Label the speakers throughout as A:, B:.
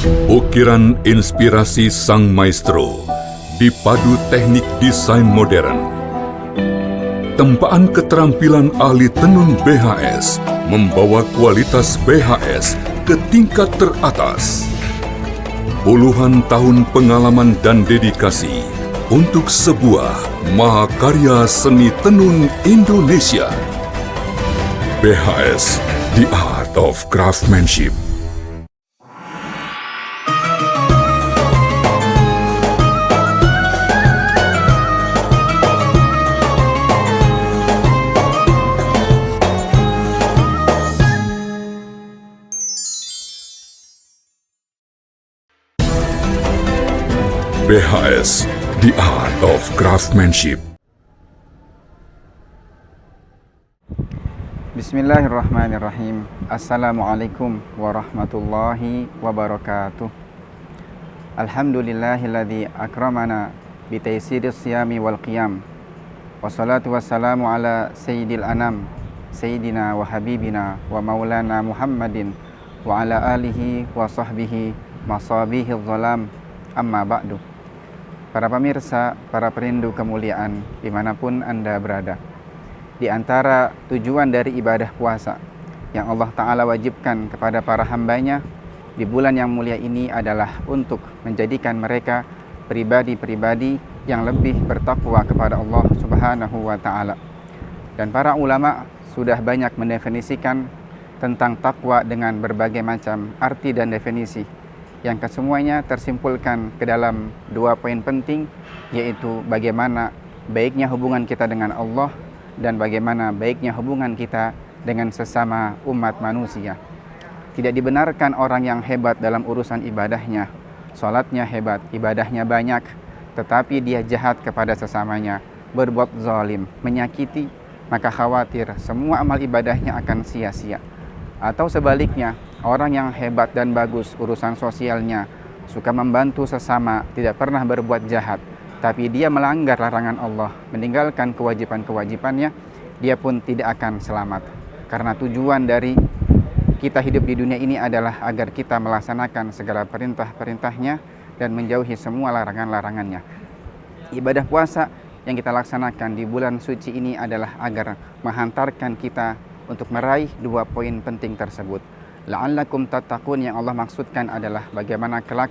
A: Ukiran inspirasi sang maestro dipadu teknik desain modern. Tempaan keterampilan ahli tenun BHS membawa kualitas BHS ke tingkat teratas. Puluhan tahun pengalaman dan dedikasi untuk sebuah mahakarya seni tenun Indonesia. BHS, The Art of Craftsmanship. BHS, The Art of Craftsmanship.
B: Bismillahirrahmanirrahim. Assalamualaikum warahmatullahi wabarakatuh. Alhamdulillahilladzi akramana bitaysiris siyami wal qiyam. Wassalatu wassalamu ala sayyidil anam, sayyidina wa habibina wa maulana Muhammadin wa ala alihi wa sahbihi masabihiz zalam, amma ba'du. Para pemirsa, para perindu kemuliaan dimanapun Anda berada, di antara tujuan dari ibadah puasa yang Allah Ta'ala wajibkan kepada para hambanya di bulan yang mulia ini adalah untuk menjadikan mereka pribadi-pribadi yang lebih bertakwa kepada Allah Subhanahu wa Ta'ala. Dan para ulama sudah banyak mendefinisikan tentang takwa dengan berbagai macam arti dan definisi, yang kesemuanya tersimpulkan ke dalam dua poin penting, yaitu bagaimana baiknya hubungan kita dengan Allah dan bagaimana baiknya hubungan kita dengan sesama umat manusia. Tidak dibenarkan orang yang hebat dalam urusan ibadahnya, sholatnya hebat, ibadahnya banyak, tetapi dia jahat kepada sesamanya, berbuat zalim, menyakiti, maka khawatir semua amal ibadahnya akan sia-sia. Atau sebaliknya, orang yang hebat dan bagus urusan sosialnya, suka membantu sesama, tidak pernah berbuat jahat, tapi dia melanggar larangan Allah, meninggalkan kewajiban-kewajibannya, dia pun tidak akan selamat. Karena tujuan dari kita hidup di dunia ini adalah agar kita melaksanakan segala perintah-perintahnya dan menjauhi semua larangan-larangannya. Ibadah puasa yang kita laksanakan di bulan suci ini adalah agar menghantarkan kita untuk meraih dua poin penting tersebut. La'allakum tattaqun, yang Allah maksudkan adalah bagaimana kelak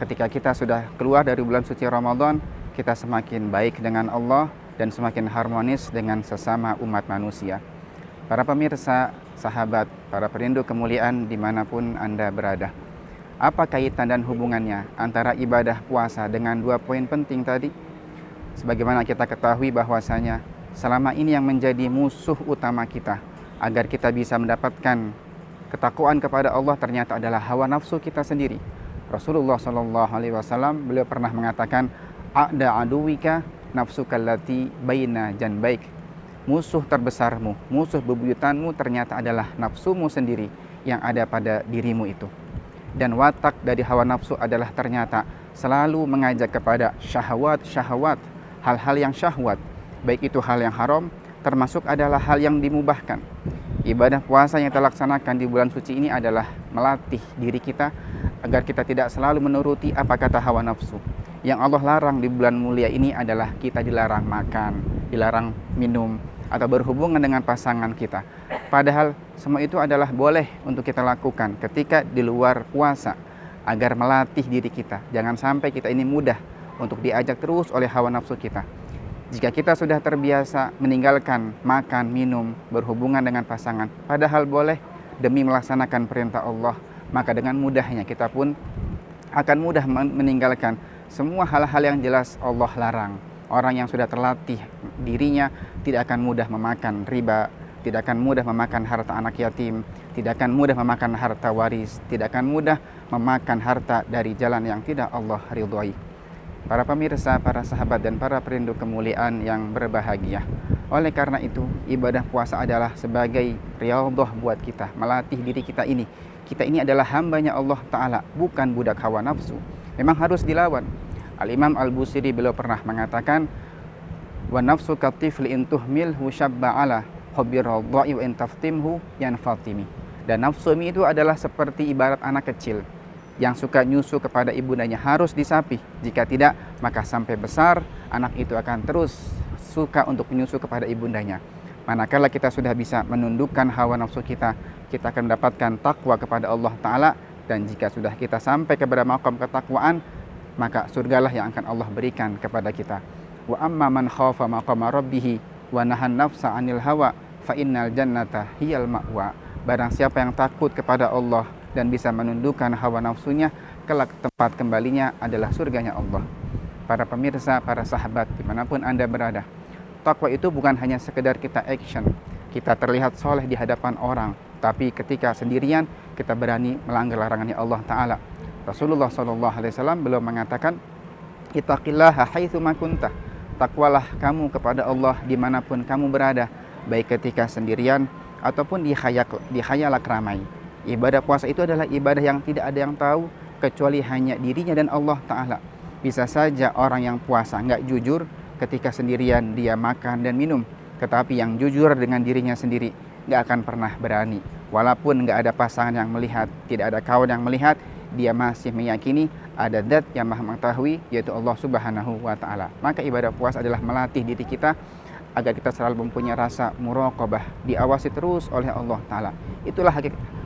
B: ketika kita sudah keluar dari bulan suci Ramadan, kita semakin baik dengan Allah dan semakin harmonis dengan sesama umat manusia. Para pemirsa, sahabat, para perindu kemuliaan dimanapun Anda berada, apa kaitan dan hubungannya antara ibadah puasa dengan dua poin penting tadi? Sebagaimana kita ketahui bahwasanya selama ini yang menjadi musuh utama kita agar kita bisa mendapatkan ketakwaan kepada Allah ternyata adalah hawa nafsu kita sendiri. Rasulullah SAW beliau pernah mengatakan, "A'da aduwika nafsuka allati baina janbaik." Musuh terbesarmu, musuh bebuyutanmu ternyata adalah nafsumu sendiri yang ada pada dirimu itu. Dan watak dari hawa nafsu adalah ternyata selalu mengajak kepada syahwat-syahwat, hal-hal yang syahwat, baik itu hal yang haram, termasuk adalah hal yang dimubahkan. Ibadah puasa yang kita laksanakan di bulan suci ini adalah melatih diri kita agar kita tidak selalu menuruti apa kata hawa nafsu. Yang Allah larang di bulan mulia ini adalah kita dilarang makan, dilarang minum, atau berhubungan dengan pasangan kita. Padahal semua itu adalah boleh untuk kita lakukan ketika di luar puasa, agar melatih diri kita. Jangan sampai kita ini mudah untuk diajak terus oleh hawa nafsu kita. Jika kita sudah terbiasa meninggalkan makan, minum, berhubungan dengan pasangan, padahal boleh demi melaksanakan perintah Allah, maka dengan mudahnya kita pun akan mudah meninggalkan semua hal-hal yang jelas Allah larang. Orang yang sudah terlatih dirinya tidak akan mudah memakan riba, tidak akan mudah memakan harta anak yatim, tidak akan mudah memakan harta waris, tidak akan mudah memakan harta dari jalan yang tidak Allah ridhoi. Para pemirsa, para sahabat, dan para perindu kemuliaan yang berbahagia, oleh karena itu ibadah puasa adalah sebagai riyadhah buat kita, melatih diri kita ini. Kita ini adalah hambanya Allah Ta'ala, bukan budak hawa nafsu. Memang harus dilawan. Al-Imam Al-Busiri beliau pernah mengatakan, "Wa nafsu katifli in tuhmilhu syabba'ala hubbir radha'i wa in taftimhu yanfatimi." Dan nafsu itu adalah seperti ibarat anak kecil Yang suka nyusu kepada ibundanya harus disapi. Jika tidak, maka sampai besar anak itu akan terus suka untuk menyusu kepada ibundanya. Manakala kita sudah bisa menundukkan hawa nafsu kita, kita akan mendapatkan takwa kepada Allah Ta'ala. Dan jika sudah kita sampai kepada maqam ketakwaan, maka surgalah yang akan Allah berikan kepada kita. Wa amma man khafa maqama rabbih wa nahan nafsa 'anil hawa fa innal jannata hiyal ma'wa. Barang siapa yang takut kepada Allah dan bisa menundukkan hawa nafsunya, kelak tempat kembalinya adalah surganya Allah. Para pemirsa, para sahabat, dimanapun Anda berada, takwa itu bukan hanya sekedar kita action, kita terlihat soleh di hadapan orang, tapi ketika sendirian kita berani melanggar larangannya Allah Ta'ala. Rasulullah SAW beliau mengatakan, ittaqillaha haitsu ma kunta. Takwalah kamu kepada Allah dimanapun kamu berada, baik ketika sendirian ataupun di khayalak ramai. Ibadah puasa itu adalah ibadah yang tidak ada yang tahu kecuali hanya dirinya dan Allah Ta'ala. Bisa saja orang yang puasa nggak jujur ketika sendirian dia makan dan minum, tetapi yang jujur dengan dirinya sendiri nggak akan pernah berani. Walaupun nggak ada pasangan yang melihat, tidak ada kawan yang melihat, dia masih meyakini ada zat yang maha mengetahui, yaitu Allah Subhanahu wa Ta'ala. Maka ibadah puasa adalah melatih diri kita agar kita selalu mempunyai rasa muraqabah, diawasi terus oleh Allah Ta'ala.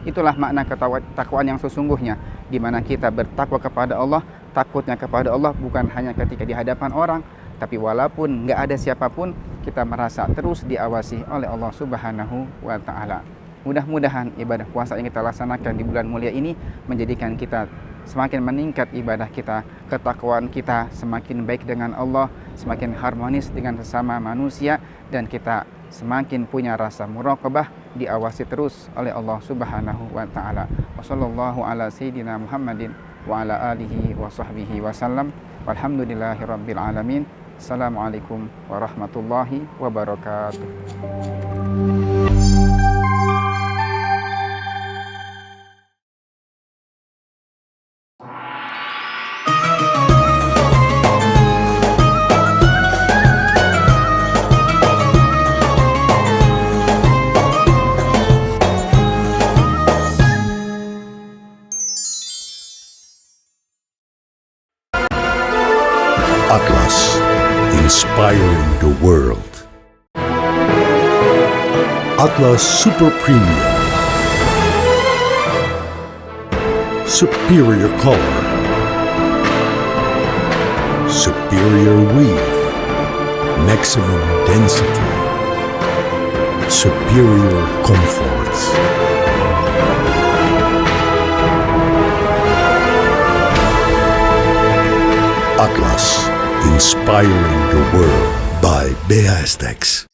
B: Itulah makna ketakwaan yang sesungguhnya, di mana kita bertakwa kepada Allah. Takutnya kepada Allah bukan hanya ketika di hadapan orang, tapi walaupun nggak ada siapapun, kita merasa terus diawasi oleh Allah Subhanahu wa Ta'ala. Mudah-mudahan ibadah puasa yang kita laksanakan di bulan mulia ini menjadikan kita semakin meningkat ibadah kita, ketakwaan kita semakin baik dengan Allah, semakin harmonis dengan sesama manusia, dan kita semakin punya rasa muraqabah, diawasi terus oleh Allah Subhanahu wa Ta'ala. Wassallallahu ala sayyidina Muhammadin wa ala alihi wa sahbihi wasallam. Walhamdulillahirabbil alamin. Assalamualaikum warahmatullahi wabarakatuh.
C: Atlas, inspiring the world. Atlas Super Premium. Superior color. Superior weave. Maximum density. Superior comfort. Atlas, inspiring the world by BASTEX.